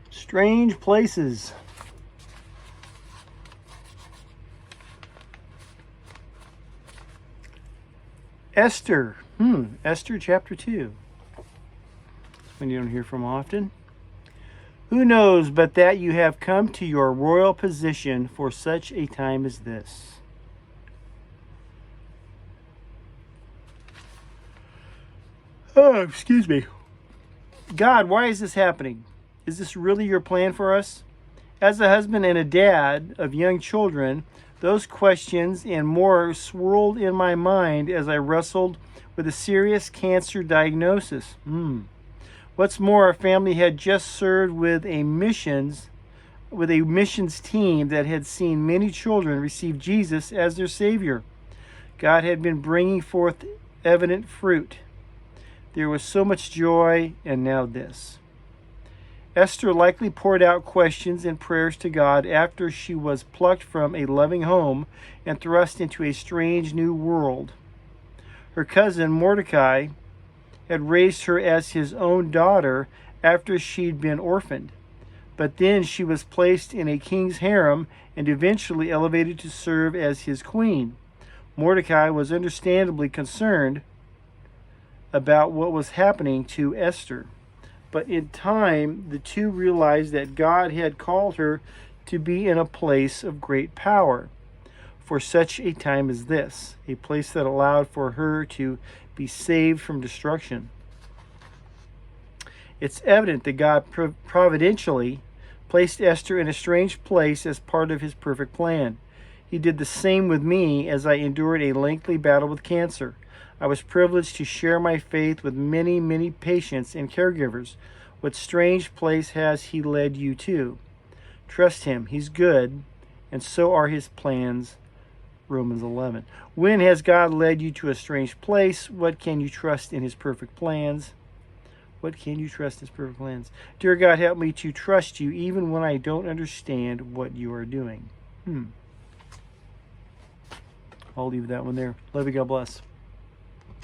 Strange places. Esther. Esther chapter 2. When you don't hear from often. Who knows but that you have come to your royal position for such a time as this? Oh, excuse me. God, why is this happening? Is this really your plan for us? As a husband and a dad of young children, those questions and more swirled in my mind as I wrestled with a serious cancer diagnosis. What's more, our family had just served with a missions team that had seen many children receive Jesus as their Savior. God had been bringing forth evident fruit. There was so much joy, and now this. Esther likely poured out questions and prayers to God after she was plucked from a loving home and thrust into a strange new world. Her cousin Mordecai had raised her as his own daughter after she'd been orphaned. But then she was placed in a king's harem and eventually elevated to serve as his queen. Mordecai was understandably concerned about what was happening to Esther. But in time, the two realized that God had called her to be in a place of great power for such a time as this, a place that allowed for her to be saved from destruction. It's evident that God providentially placed Esther in a strange place as part of his perfect plan. He did the same with me as I endured a lengthy battle with cancer. I was privileged to share my faith with many, many patients and caregivers. What strange place has he led you to? Trust him. He's good, and so are his plans. Romans 11. When has God led you to a strange place? What can you trust in his perfect plans? What can you trust in his perfect plans? Dear God, help me to trust you even when I don't understand what you are doing. I'll leave that one there. Love you. God bless.